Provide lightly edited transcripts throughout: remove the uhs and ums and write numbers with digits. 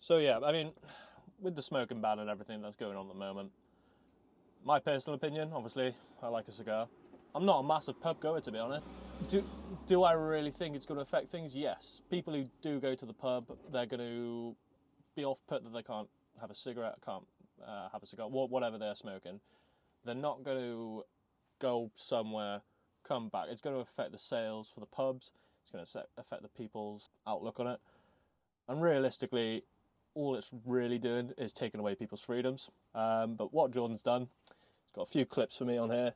So yeah, I mean, with the smoking ban and everything that's going on at the moment, my personal opinion, obviously, I like a cigar. I'm not a massive pub goer, to be honest. Do I really think it's going to affect things? Yes. People who do go to the pub, they're going to be off-put that they can't have a cigarette, can't have a cigar, whatever they're smoking. They're not going to go somewhere, come back. It's going to affect the sales for the pubs. It's going to affect the people's outlook on it. And realistically, all it's really doing is taking away people's freedoms. But what Jordan's done, he's got a few clips for me on here.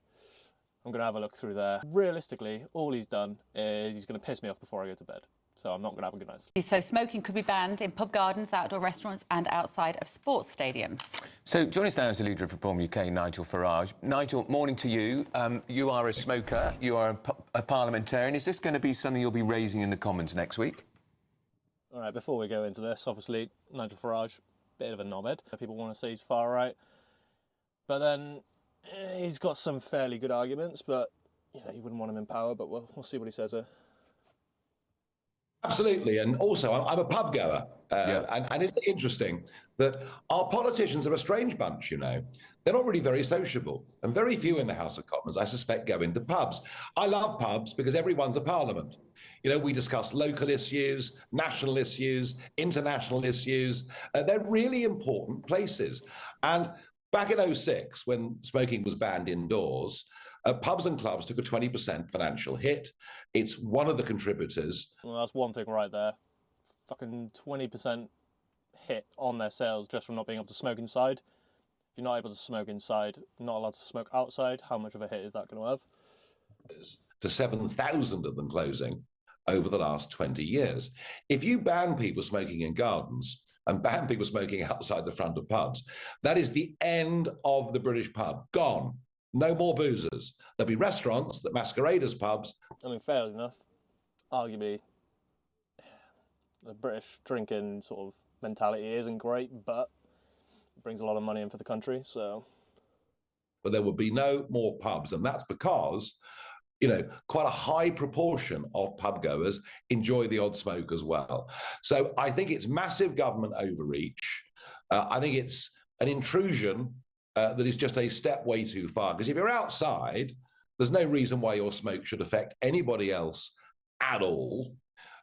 I'm going to have a look through there. Realistically, all he's done is he's going to piss me off before I go to bed. So I'm not going to have a good night's sleep. So smoking could be banned in pub gardens, outdoor restaurants and outside of sports stadiums. So joining us now is the leader of Reform UK, Nigel Farage. Nigel, morning to you. You are a smoker, you are a parliamentarian. Is this going to be something you'll be raising in the Commons next week? All right, before we go into this, obviously, Nigel Farage, bit of a knobhead. People want to say he's far right. But then he's got some fairly good arguments, but you know, you wouldn't want him in power, but we'll see what he says here. Absolutely, and also I'm a pub goer, and it's interesting that our politicians are a strange bunch, you know. They're not really very sociable, and very few in the House of Commons, I suspect, go into pubs. I love pubs because everyone's a parliament. You know, we discuss local issues, national issues, international issues. They're really important places. And back in '06, when smoking was banned indoors, pubs and clubs took a 20% financial hit. It's one of the contributors. Well, that's one thing right there. Fucking 20% hit on their sales just from not being able to smoke inside. If you're not able to smoke inside, not allowed to smoke outside, how much of a hit is that going to have? To 7,000 of them closing over the last 20 years. If you ban people smoking in gardens and ban people smoking outside the front of pubs, that is the end of the British pub. Gone. No more boozers. There'll be restaurants that masquerade as pubs. I mean, fair enough. Arguably, the British drinking sort of mentality isn't great, but it brings a lot of money in for the country, so... But there will be no more pubs, and that's because, you know, quite a high proportion of pub goers enjoy the odd smoke as well. So I think it's massive government overreach. I think it's an intrusion that is just a step way too far. Because if you're outside, there's no reason why your smoke should affect anybody else at all.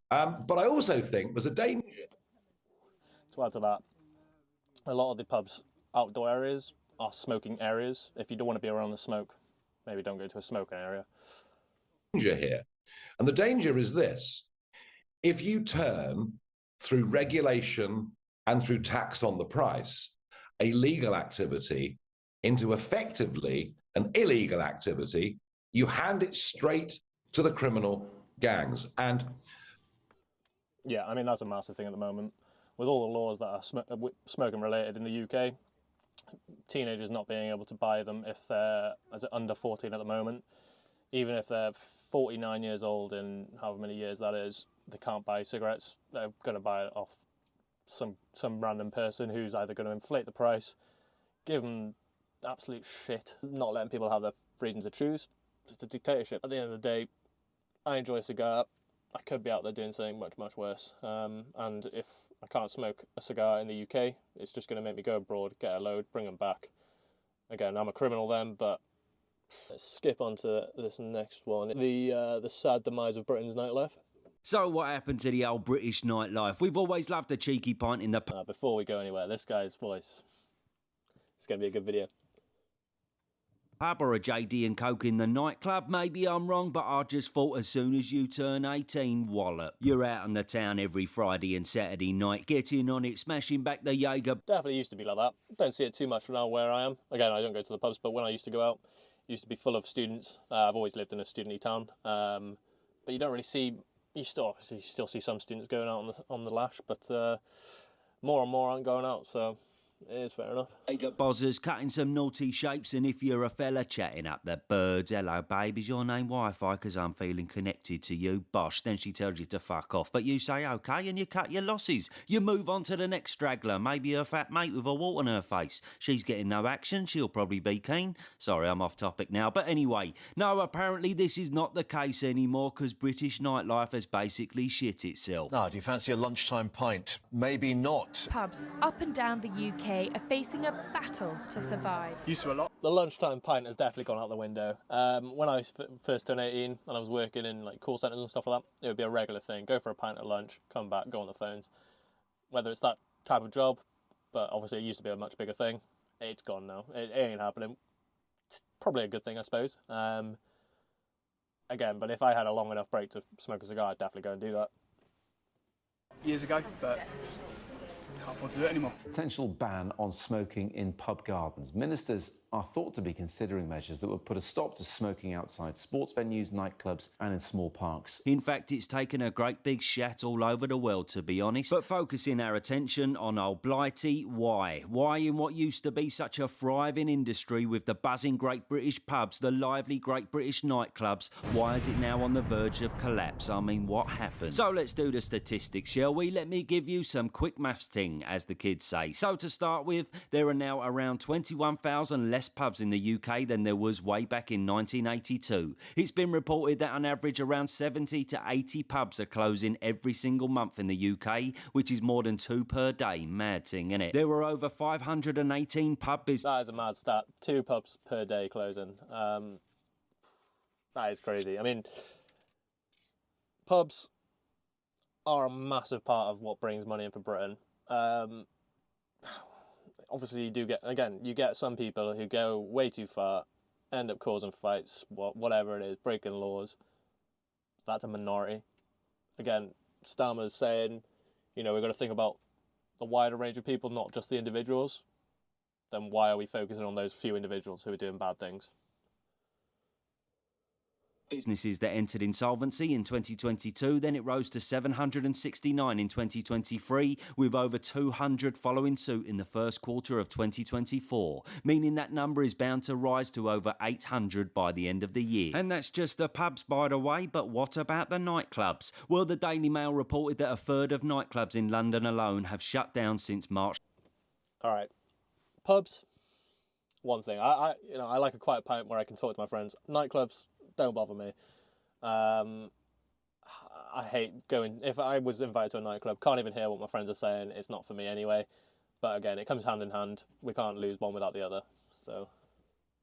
But I also think there's a danger. To add to that, a lot of the pubs' outdoor areas are smoking areas. If you don't want to be around the smoke, maybe don't go to a smoking area. Danger here. And the danger is this. If you turn through regulation and through tax on the price, a legal activity into effectively an illegal activity, you hand it straight to the criminal gangs. And yeah, I mean, that's a massive thing at the moment. With all the laws that are smoking related in the UK, teenagers not being able to buy them if they're under 14 at the moment, even if they're 49 years old in however many years that is, they can't buy cigarettes. They're going to buy it off some random person who's either going to inflate the price, give them absolute shit, not letting people have their freedom to choose. It's a dictatorship. At the end of the day, I enjoy a cigar. I could be out there doing something much, much worse. And if I can't smoke a cigar in the UK, it's just going to make me go abroad, get a load, bring them back. Again, I'm a criminal then, but let's skip on to this next one. The sad demise of Britain's nightlife. So what happened to the old British nightlife? We've always loved a cheeky pint in the... Before we go anywhere, this guy's voice, it's going to be a good video. Pub or a JD and Coke in the nightclub? Maybe I'm wrong, but I just thought as soon as you turn 18, wallop. You're out in the town every Friday and Saturday night, getting on it, smashing back the Jaeger. Definitely used to be like that. Don't see it too much now where I am. Again, I don't go to the pubs, but when I used to go out, it used to be full of students. I've always lived in a student-y town. But you don't really see... You still see some students going out on the lash, but more and more aren't going out, so it is fair enough. Bozzers cutting some naughty shapes, and if you're a fella chatting up the birds, hello babe, is your name Wi-Fi because I'm feeling connected to you, bosh, then she tells you to fuck off, but you say okay and you cut your losses. You move on to the next straggler, maybe her fat mate with a wart on her face. She's getting no action, she'll probably be keen. Sorry, I'm off topic now, but anyway, no, apparently this is not the case anymore because British nightlife has basically shit itself. Now, do you fancy a lunchtime pint? Maybe not. Pubs up and down the UK are facing a battle to survive. Used to a lot. The lunchtime pint has definitely gone out the window. When I first turned 18 and I was working in like call centres and stuff like that, it would be a regular thing. Go for a pint at lunch, come back, go on the phones. Whether it's that type of job, but obviously it used to be a much bigger thing. It's gone now. It ain't happening. It's probably a good thing, I suppose. Again, but if I had a long enough break to smoke a cigar, I'd definitely go and do that. Years ago, but can't afford to do it anymore. Potential ban on smoking in pub gardens. Ministers are thought to be considering measures that would put a stop to smoking outside sports venues, nightclubs and in small parks. In fact, it's taken a great big shat all over the world, to be honest. But focusing our attention on old Blighty, why? Why in what used to be such a thriving industry with the buzzing Great British pubs, the lively Great British nightclubs, why is it now on the verge of collapse? I mean, what happened? So let's do the statistics, shall we? Let me give you some quick maths ting, as the kids say. So to start with, there are now around 21,000 less pubs in the UK than there was way back in 1982. It's been reported that on average around 70 to 80 pubs are closing every single month in the UK, which is more than 2 per day. Mad thing, innit? There were over 518 pub businesses. That is a mad stat. 2 pubs per day closing. That is crazy. I mean, pubs are a massive part of what brings money in for Britain. Obviously, you do get, again, you get some people who go way too far, end up causing fights, whatever it is, breaking laws. That's a minority. Again, Starmer's saying, you know, we've got to think about the wider range of people, not just the individuals. Then why are we focusing on those few individuals who are doing bad things? Businesses that entered insolvency in 2022, then it rose to 769 in 2023, with over 200 following suit in the first quarter of 2024, meaning that number is bound to rise to over 800 by the end of the year. And that's just the pubs, by the way, but what about the nightclubs? Well, the Daily Mail reported that a third of nightclubs in London alone have shut down since March. All right, pubs, one thing. I like a quiet pint where I can talk to my friends. Nightclubs, don't bother me. I hate going. If I was invited to a nightclub, can't even hear what my friends are saying. It's not for me anyway. But again, it comes hand in hand. We can't lose one without the other. So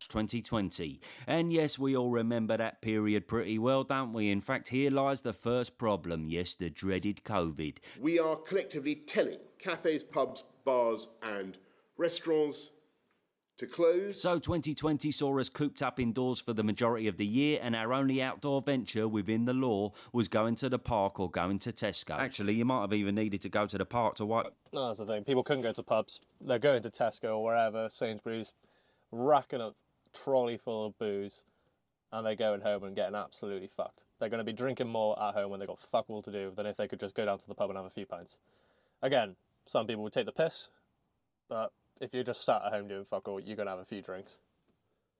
2020. And yes, we all remember that period pretty well, don't we? In fact, here lies the first problem. Yes, the dreaded COVID. We are collectively telling cafes, pubs, bars and restaurants to close. So 2020 saw us cooped up indoors for the majority of the year, and our only outdoor venture within the law was going to the park or going to Tesco. Actually, you might have even needed to go to the park to wipe. No, that's the thing. People couldn't go to pubs. They're going to Tesco or wherever, Sainsbury's, racking up trolley full of booze, and they're going home and getting absolutely fucked. They're going to be drinking more at home when they've got fuck all to do than if they could just go down to the pub and have a few pints. Again, some people would take the piss, but if you're just sat at home doing fuck all, you're going to have a few drinks.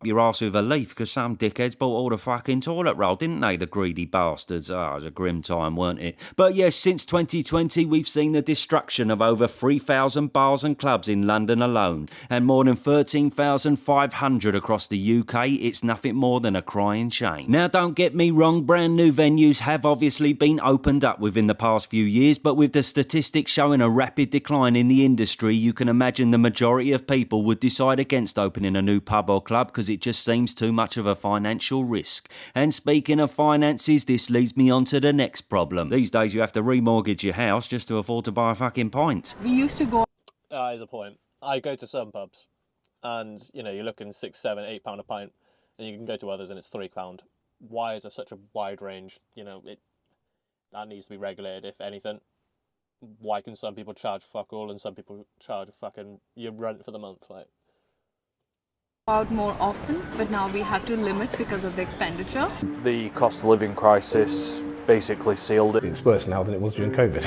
Your arse with a leaf because some dickheads bought all the fucking toilet roll, didn't they, the greedy bastards? Oh, it was a grim time, weren't it? But yes, since 2020, we've seen the destruction of over 3,000 bars and clubs in London alone, and more than 13,500 across the UK. It's nothing more than a crying shame. Now, don't get me wrong, brand new venues have obviously been opened up within the past few years, but with the statistics showing a rapid decline in the industry, you can imagine the majority of people would decide against opening a new pub or club because it just seems too much of a financial risk. And speaking of finances, this leads me on to the next problem. These days you have to remortgage your house just to afford to buy a fucking pint. We used to go... That is a point. I go to some pubs and, you know, you're looking £6, £7, £8 a pint, and you can go to others and it's £3. Why is there such a wide range? You know, that needs to be regulated, if anything. Why can some people charge fuck all and some people charge fucking your rent for the month, like? Out more often, but now we have to limit because of the expenditure. The cost of living crisis basically sealed it. It's worse now than it was during COVID.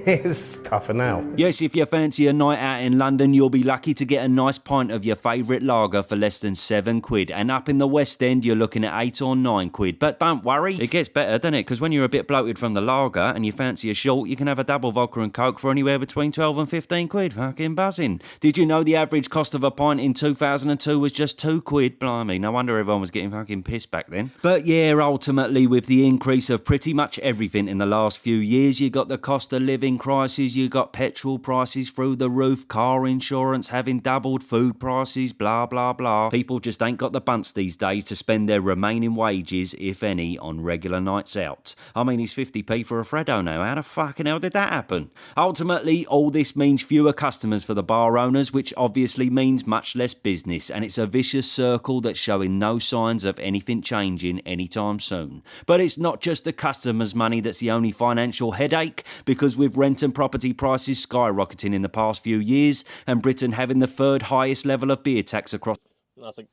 It's tougher now. Yes, if you fancy a night out in London, you'll be lucky to get a nice pint of your favourite lager for less than £7. And up in the West End, you're looking at £8 or £9. But don't worry, it gets better, doesn't it? Because when you're a bit bloated from the lager and you fancy a short, you can have a double vodka and coke for anywhere between 12 and £15. Fucking buzzing. Did you know the average cost of a pint in 2002 was just £2? Blimey, no wonder everyone was getting fucking pissed back then. But yeah, ultimately, with the increase of pretty much everything in the last few years, you got the cost of living crisis, you got petrol prices through the roof, car insurance having doubled, food prices, blah blah blah. People just ain't got the bunts these days to spend their remaining wages, if any, on regular nights out. I mean, it's 50p for a Freddo now. How the fucking hell did that happen? Ultimately, all this means fewer customers for the bar owners, which obviously means much less business, and it's a vicious circle that's showing no signs of anything changing anytime soon. But it's not just the customers' money that's the only financial headache, because with rent and property prices skyrocketing in the past few years, and Britain having the third highest level of beer tax across...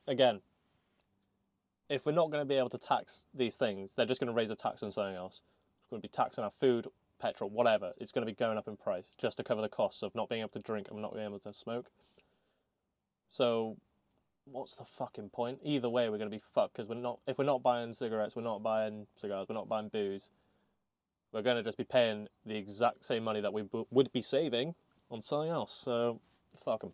Again, if we're not going to be able to tax these things, they're just going to raise the tax on something else. It's going to be taxing our food, petrol, whatever. It's going to be going up in price just to cover the costs of not being able to drink and not being able to smoke. So what's the fucking point? Either way, we're going to be fucked, because if we're not buying cigarettes, we're not buying cigars, we're not buying booze, we're going to just be paying the exact same money that we would be saving on something else. So fuck them.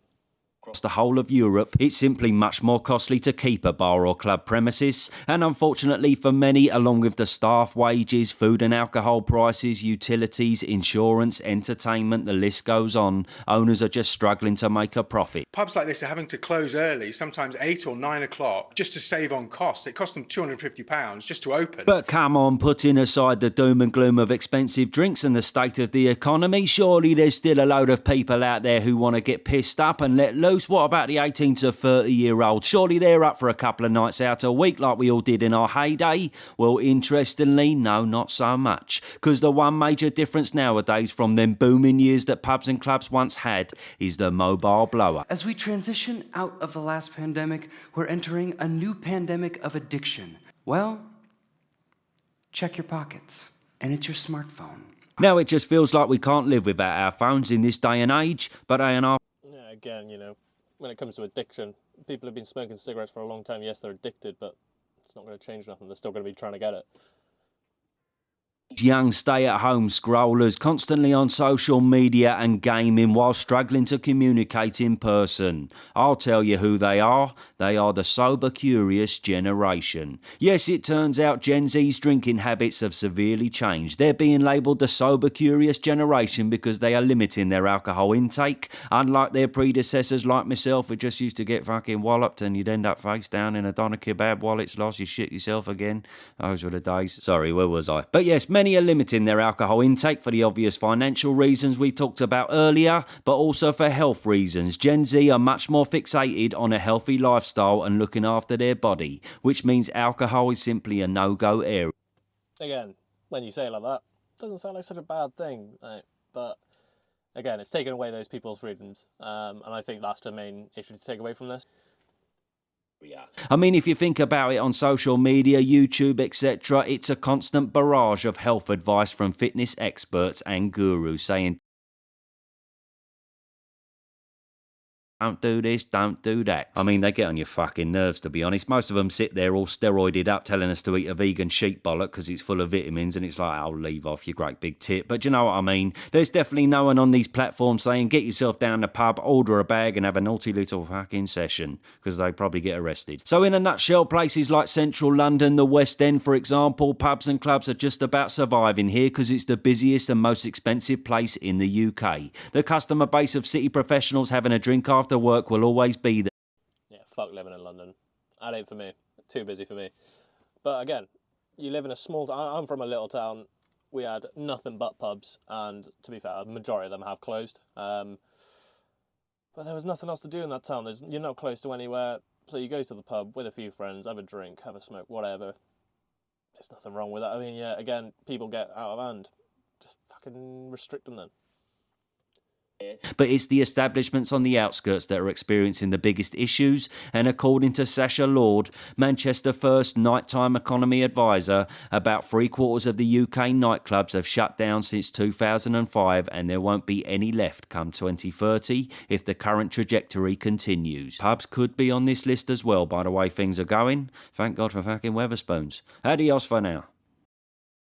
Across the whole of Europe, it's simply much more costly to keep a bar or club premises, and unfortunately for many, along with the staff wages, food and alcohol prices, utilities, insurance, entertainment, the list goes on, owners are just struggling to make a profit. Pubs like this are having to close early, sometimes 8 or 9 o'clock, just to save on costs. It costs them £250 just to open. But come on, putting aside the doom and gloom of expensive drinks and the state of the economy, surely there's still a load of people out there who want to get pissed up and let loose. What about the 18 to 30-year-olds? Surely they're up for a couple of nights out a week like we all did in our heyday? Well, interestingly, no, not so much. Because the one major difference nowadays from them booming years that pubs and clubs once had is the mobile blower. As we transition out of the last pandemic, we're entering a new pandemic of addiction. Well, check your pockets, and it's your smartphone. Now it just feels like we can't live without our phones in this day and age, but A&R... Yeah, again, you know, when it comes to addiction, people have been smoking cigarettes for a long time. Yes, they're addicted, but it's not going to change nothing. They're still going to be trying to get it. Young stay-at-home scrollers constantly on social media and gaming while struggling to communicate in person. I'll tell you who they are. They are the sober-curious generation. Yes, it turns out Gen Z's drinking habits have severely changed. They're being labelled the sober-curious generation because they are limiting their alcohol intake, unlike their predecessors like myself who just used to get fucking walloped and you'd end up face down in a doner kebab while it's lost, you shit yourself again. Those were the days. Sorry, where was I? But yes, many are limiting their alcohol intake for the obvious financial reasons we talked about earlier, but also for health reasons. Gen Z are much more fixated on a healthy lifestyle and looking after their body, which means alcohol is simply a no-go area. Again, when you say it like that, it doesn't sound like such a bad thing, right? But again, it's taken away those people's freedoms, and I think that's the main issue to take away from this. I mean, if you think about it on social media, YouTube, etc., it's a constant barrage of health advice from fitness experts and gurus saying, don't do this, don't do that. I mean, they get on your fucking nerves, to be honest. Most of them sit there all steroided up telling us to eat a vegan sheep bollock because it's full of vitamins, and it's like, oh, leave off, you great big tit. But do you know what I mean? There's definitely no one on these platforms saying, get yourself down the pub, order a bag and have a naughty little fucking session, because they probably get arrested. So in a nutshell, places like central London, the West End, for example, pubs and clubs are just about surviving here because it's the busiest and most expensive place in the UK. The customer base of city professionals having a drink after work will always be there. Yeah, fuck living in London. That ain't for me. Too busy for me. But again, you live in a small town. I'm from a little town. We had nothing but pubs, and to be fair, the majority of them have closed. But there was nothing else to do in that town. You're not close to anywhere, so you go to the pub with a few friends, have a drink, have a smoke, whatever. There's nothing wrong with that. I mean, yeah, again, people get out of hand. Just fucking restrict them then. But it's the establishments on the outskirts that are experiencing the biggest issues, and according to Sasha Lord, Manchester First nighttime economy advisor, about 3/4 of the UK nightclubs have shut down since 2005, and there won't be any left come 2030 if the current trajectory continues. Pubs could be on this list as well, by the way things are going. Thank God for fucking Weatherspoons. Adios for now.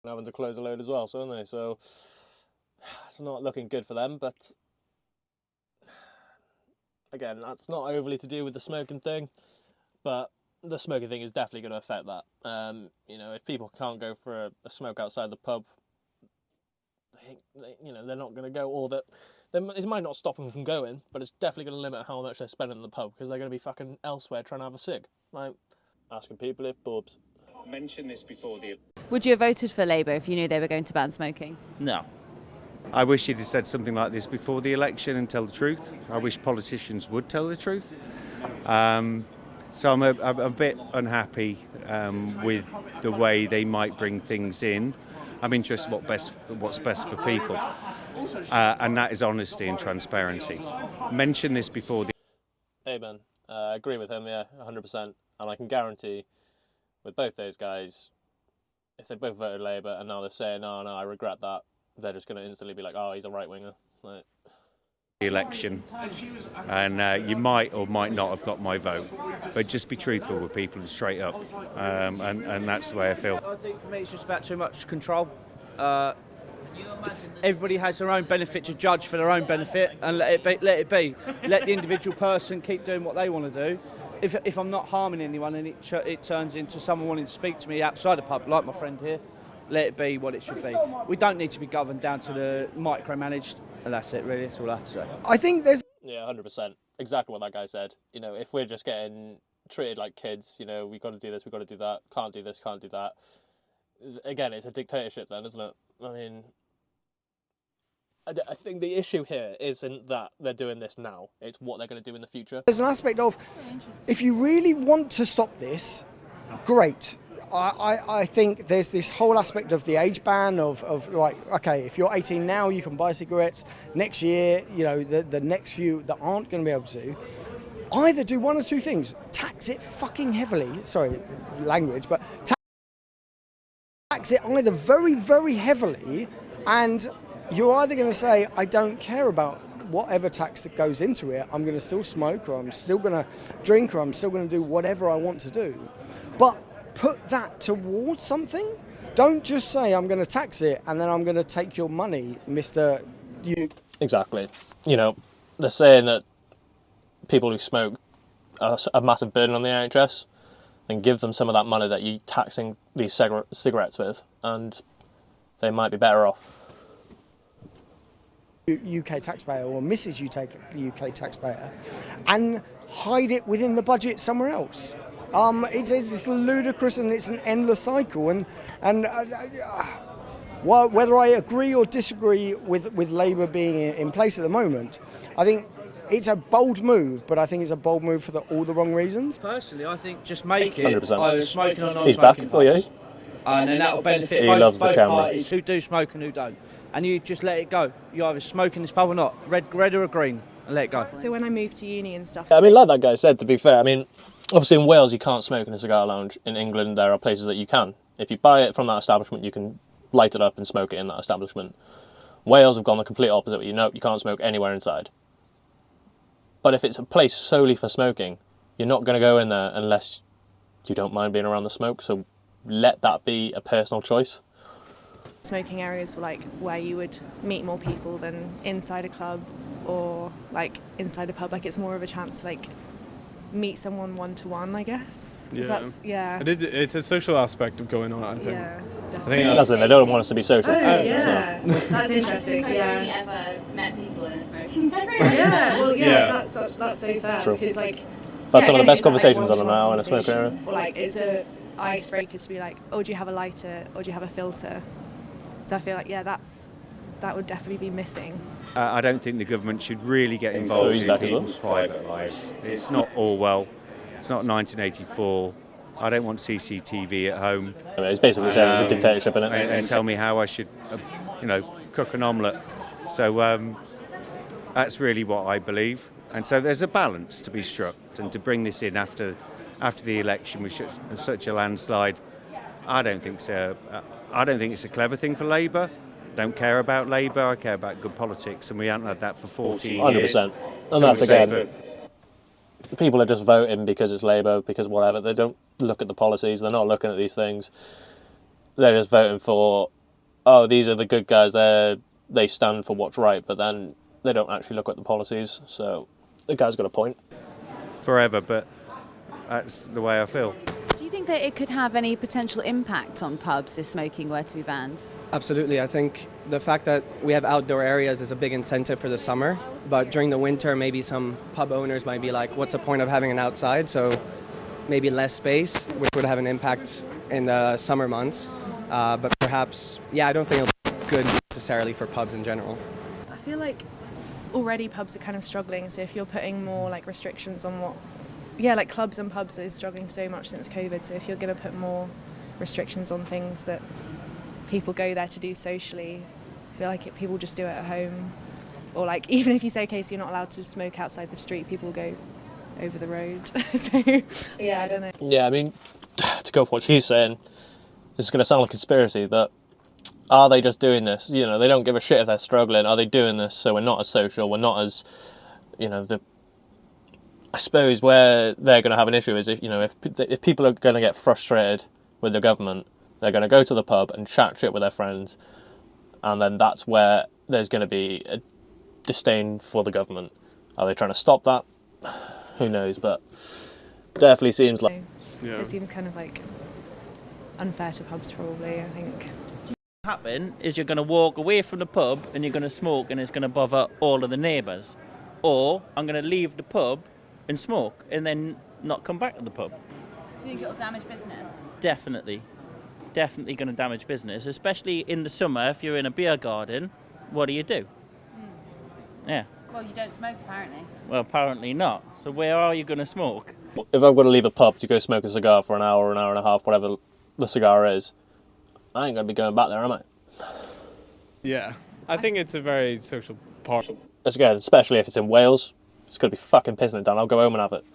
Having to close a load as well, so aren't they? So it's not looking good for them, but again, that's not overly to do with the smoking thing, but the smoking thing is definitely going to affect that. You know, if people can't go for a smoke outside the pub, you know, they're not going to go, or that it might not stop them from going, but it's definitely going to limit how much they're spending in the pub, because they're going to be fucking elsewhere trying to have a cig. Like, asking people if pubs. Mention this before the... Would you have voted for Labour if you knew they were going to ban smoking? No. I wish he'd have said something like this before the election and tell the truth. I wish politicians would tell the truth. So I'm a bit unhappy with the way they might bring things in. I'm interested what's best for people, and that is honesty and transparency. Mention this before the... Amen. I agree with him, yeah, 100%. And I can guarantee with both those guys, if they both voted Labour and now they're saying, no, I regret that, they're just going to instantly be like, oh, he's a right-winger. Like... election, and you might or might not have got my vote, but just be truthful with people and straight up, and that's the way I feel. I think for me it's just about too much control. Everybody has their own benefit to judge for their own benefit, and let it be. Let the individual person keep doing what they want to do. If I'm not harming anyone and it turns into someone wanting to speak to me outside the pub, like my friend here, let it be what it should be. We don't need to be governed down to the micromanaged, and that's it really, that's all I have to say. I think there's... Yeah, 100%. Exactly what that guy said. You know, if we're just getting treated like kids, you know, we've got to do this, we've got to do that, can't do this, can't do that. Again, it's a dictatorship then, isn't it? I mean, I think the issue here isn't that they're doing this now, it's what they're going to do in the future. There's an aspect of, if you really want to stop this, great. I think there's this whole aspect of the age ban of like, okay, if you're 18 now, you can buy cigarettes. Next year, you know, the next few that aren't going to be able to, either do one or two things. Tax it fucking heavily, sorry, language, but tax it either very, very heavily, and you're either going to say, I don't care about whatever tax that goes into it, I'm going to still smoke, or I'm still going to drink, or I'm still going to do whatever I want to do. But put that towards something. Don't just say I'm going to tax it and then I'm going to take your money, Mr. You. Exactly. You know, they're saying that people who smoke are a massive burden on the NHS, and give them some of that money that you're taxing these cigarettes with, and they might be better off. UK taxpayer or Mrs. UK taxpayer, and hide it within the budget somewhere else. It's ludicrous, and it's an endless cycle. And whether I agree or disagree with Labour being in place at the moment, I think it's a bold move, but I think it's a bold move for all the wrong reasons. Personally, I think just make it 100%. either smoking or He's back. non-smoking Oh, yeah. and then that will benefit He both loves the camera. parties who do smoke and who don't. And you just let it go. You either smoke in this pub or not, red or green, and let it go. So when I moved to uni and stuff... I mean, like that guy said, to be fair, I mean, obviously in Wales you can't smoke in a cigar lounge. In England there are places that you can. If you buy it from that establishment, you can light it up and smoke it in that establishment. Wales have gone the complete opposite. You know, you can't smoke anywhere inside. But if it's a place solely for smoking, you're not going to go in there unless you don't mind being around the smoke, so let that be a personal choice. Smoking areas were like where you would meet more people than inside a club or like inside a pub. Like it's more of a chance to like meet someone one-to-one, I guess. Yeah. It's a social aspect of going on, I think. Yeah, definitely. That's it, they don't want us to be social. Oh, yeah. That's interesting. I've Yeah. only ever met people in a smoking area. Yeah, well, Yeah. that's so fair. True. Because like, I've had some of the best it's that, conversations on them one-to-one now in a smoking area. conversation. Or like it's a icebreaker to be like, oh, do you have a lighter or do you have a filter? So I feel like, yeah, that would definitely be missing. I don't think the government should really get involved in people's private lives. It's not Orwell. It's not 1984. I don't want CCTV at home. I mean, it's basically saying it's a dictatorship, isn't it? And tell me how I should, cook an omelette. So That's really what I believe. And so there's a balance to be struck, and to bring this in after the election with such a landslide, I don't think so. I don't think it's a clever thing for Labour. I don't care about Labour. I care about good politics, and we haven't had that for 14 years. 100%. And that's again, people are just voting because it's Labour, because whatever. They don't look at the policies. They're not looking at these things. They're just voting for, oh, these are the good guys. They stand for what's right, but then they don't actually look at the policies. So the guy's got a point. Forever, but that's the way I feel. Do you think that it could have any potential impact on pubs if smoking were to be banned? Absolutely. I think the fact that we have outdoor areas is a big incentive for the summer, but during the winter maybe some pub owners might be like, what's the point of having an outside? So maybe less space, which would have an impact in the summer months. But perhaps, yeah, I don't think it'll be good necessarily for pubs in general. I feel like already pubs are kind of struggling, so if you're putting more like restrictions on what, yeah, like clubs and pubs is struggling so much since COVID, so if you're going to put more restrictions on things that people go there to do socially, I feel like people just do it at home. Or like, even if you say, okay, so you're not allowed to smoke outside the street, people go over the road. So, yeah, I don't know. Yeah, I mean, to go for what she's saying, this is going to sound like a conspiracy, but are they just doing this? You know, they don't give a shit if they're struggling. Are they doing this so we're not as social, we're not as, you know, I suppose where they're going to have an issue is if people are going to get frustrated with the government, they're going to go to the pub and chat shit with their friends, and then that's where there's going to be a disdain for the government. Are they trying to stop that? Who knows, but definitely seems like... Yeah. It seems kind of like unfair to pubs probably, I think. What happen is you're going to walk away from the pub and you're going to smoke and it's going to bother all of the neighbours. Or I'm going to leave the pub and smoke and then not come back to the pub. Do you think it'll damage business? Definitely going to damage business, especially in the summer. If you're in a beer garden, what do? Yeah. Well, you don't smoke apparently. Well, apparently not. So where are you going to smoke? If I've got to leave a pub to go smoke a cigar for an hour and a half, whatever the cigar is, I ain't going to be going back there, am I? Yeah, I think it's a very social part. Again, especially if it's in Wales, it's going to be fucking pissing it down. I'll go home and have it.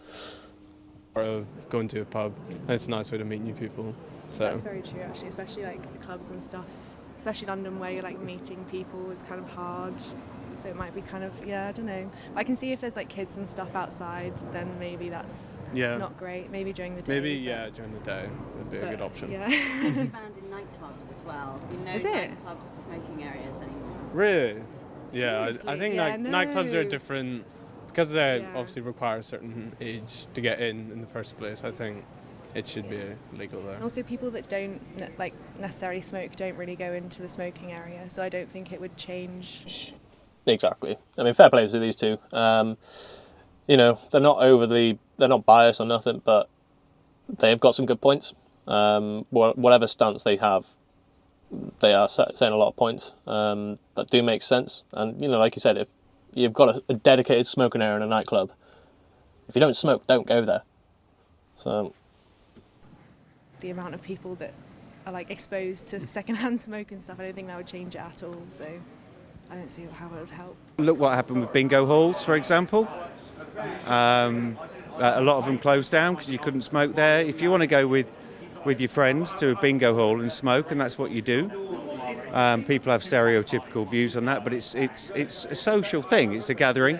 Of going to a pub, it's a nice way to meet new people. So. That's very true, actually, especially like clubs and stuff. Especially London, where you're like meeting people is kind of hard. So it might be kind of, yeah, I don't know. But I can see if there's like kids and stuff outside, then maybe that's not great. Maybe during the day. Maybe, yeah, during the day would be a good option. Yeah. It's banned in nightclubs as well. No nightclub smoking areas anymore. Really? Seriously? Yeah, I think nightclubs are different because they obviously require a certain age to get in the first place. I think it should be legal there. And also people that don't like necessarily smoke don't really go into the smoking area, so I don't think it would change. Exactly. I mean, fair play to these two. You know, they're not biased or nothing, but they've got some good points. Whatever stance they have, they are saying a lot of points that do make sense. And, you know, like you said, if you've got a dedicated smoking area in a nightclub, if you don't smoke, don't go there. So... the amount of people that are like exposed to secondhand smoke and stuff, I don't think that would change it at all. So I don't see how it would help. Look what happened with bingo halls, for example. A lot of them closed down because you couldn't smoke there. If you want to go with your friends to a bingo hall and smoke, and that's what you do. People have stereotypical views on that, but it's a social thing. It's a gathering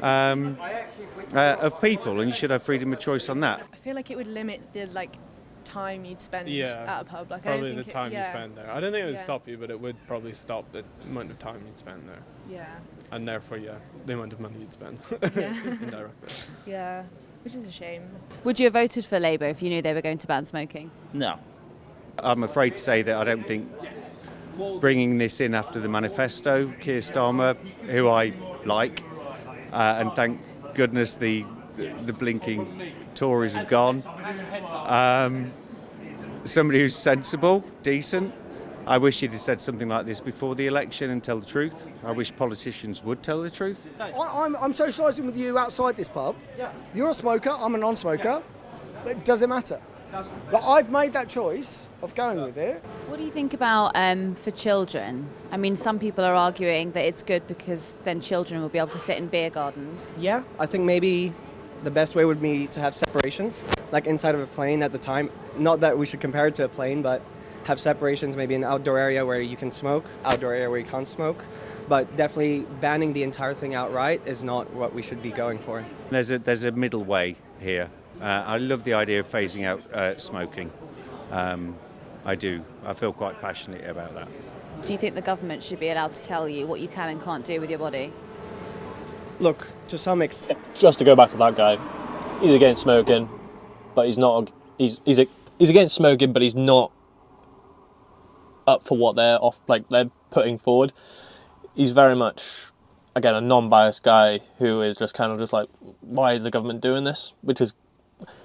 of people, and you should have freedom of choice on that. I feel like it would limit the time you'd spend at a pub. Probably I don't think the time you spend there. I don't think it would stop you, but it would probably stop the amount of time you'd spend there. Yeah. And therefore, the amount of money you'd spend indirectly. Yeah, which is a shame. Would you have voted for Labour if you knew they were going to ban smoking? No. I'm afraid to say that I don't think bringing this in after the manifesto, Keir Starmer, who I like, and thank goodness the blinking Tories have gone. Somebody who's sensible, decent. I wish he'd have said something like this before the election and tell the truth. I wish politicians would tell the truth. I'm socialising with you outside this pub. You're a smoker, I'm a non-smoker. Does it matter? Like, I've made that choice of going with it. What do you think about for children? I mean, some people are arguing that it's good because then children will be able to sit in beer gardens. Yeah, I think maybe the best way would be to have separations, like inside of a plane at the time. Not that we should compare it to a plane, but have separations, maybe an outdoor area where you can smoke, outdoor area where you can't smoke. But definitely banning the entire thing outright is not what we should be going for. There's a middle way here. I love the idea of phasing out smoking. I do. I feel quite passionate about that. Do you think the government should be allowed to tell you what you can and can't do with your body? Look, to some extent. Just to go back to that guy, he's against smoking, but he's not. He's against smoking, but he's not up for what they're putting forward. He's very much, again, a non-biased guy who is just kind of just like, why is the government doing this? Which is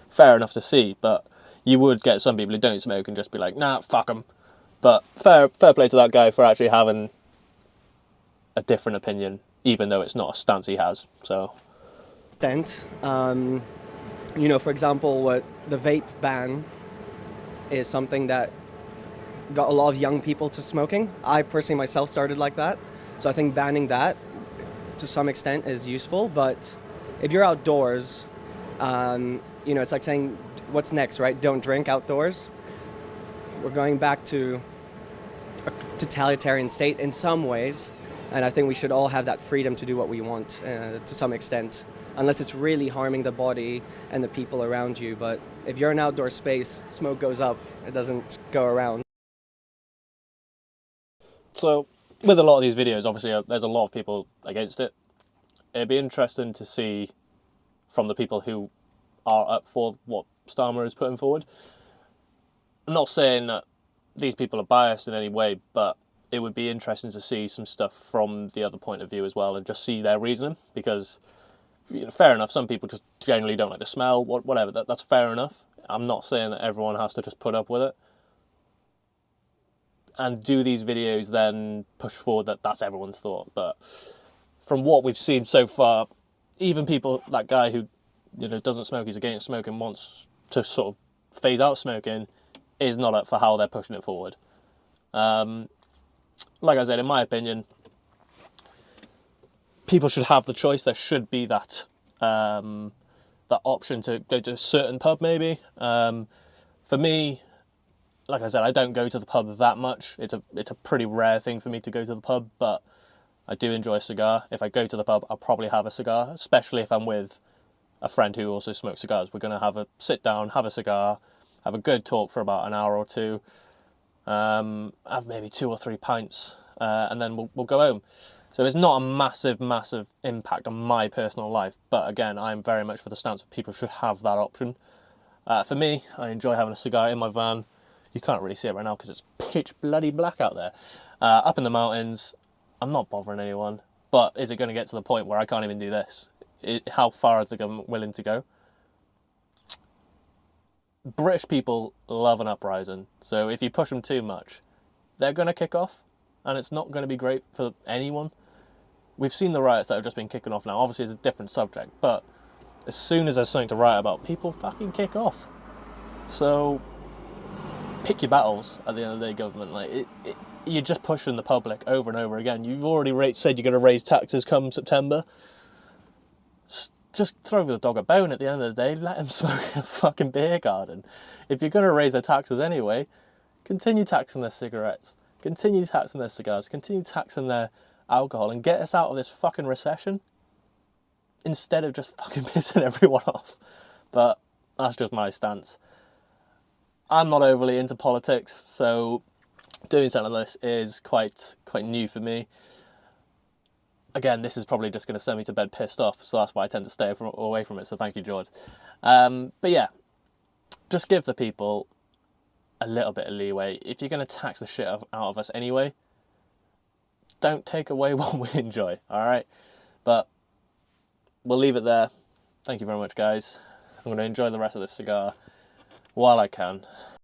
fair enough to see, but you would get some people who don't smoke and just be like, nah, fuck them. But fair play to that guy for actually having a different opinion, even though it's not a stance he has. So, for example, what the vape ban is something that got a lot of young people to smoking. I personally myself started like that. So I think banning that to some extent is useful, but if you're outdoors, it's like saying, what's next, right? Don't drink outdoors. We're going back to a totalitarian state in some ways, and I think we should all have that freedom to do what we want to some extent, unless it's really harming the body and the people around you. But if you're in an outdoor space, smoke goes up, it doesn't go around. So, with a lot of these videos, obviously, there's a lot of people against it. It'd be interesting to see from the people who are up for what Starmer is putting forward. I'm not saying that these people are biased in any way, but it would be interesting to see some stuff from the other point of view as well and just see their reasoning, because, fair enough, some people just generally don't like the smell, whatever, that's fair enough. I'm not saying that everyone has to just put up with it. And do these videos then push forward that that's everyone's thought? But from what we've seen so far, even people, that guy who doesn't smoke, he's against smoking, wants to sort of phase out smoking, is not up for how they're pushing it forward. Like I said, in my opinion, people should have the choice. There should be that option to go to a certain pub, maybe. For me, like I said, I don't go to the pub that much. It's a pretty rare thing for me to go to the pub, but I do enjoy a cigar. If I go to the pub, I'll probably have a cigar, especially if I'm with a friend who also smokes cigars. We're going to have a sit down, have a cigar, have a good talk for about an hour or two, have maybe 2 or 3 pints, and then we'll go home. So it's not a massive impact on my personal life, but again, I'm very much for the stance that people should have that option. For me, I enjoy having a cigar in my van. You can't really see it right now because it's pitch bloody black out there. Up in the mountains, I'm not bothering anyone, but is it going to get to the point where I can't even do this? How far is the government willing to go? British people love an uprising, so if you push them too much, they're going to kick off, and it's not going to be great for anyone. We've seen the riots that have just been kicking off now. Obviously, it's a different subject, but as soon as there's something to riot about, people fucking kick off. So pick your battles at the end of the day, government. You're just pushing the public over and over again. You've already said you're going to raise taxes come September. Just throw the dog a bone at the end of the day. Let them smoke in a fucking beer garden. If you're going to raise their taxes anyway, continue taxing their cigarettes, continue taxing their cigars, continue taxing their alcohol, and get us out of this fucking recession instead of just fucking pissing everyone off. But that's just my stance. I'm not overly into politics, so doing something like this is quite new for me. Again, this is probably just going to send me to bed pissed off, so that's why I tend to stay away from it, so thank you, George. But yeah, just give the people a little bit of leeway. If you're going to tax the shit out of us anyway, don't take away what we enjoy, alright? But we'll leave it there. Thank you very much, guys. I'm going to enjoy the rest of this cigar while I can.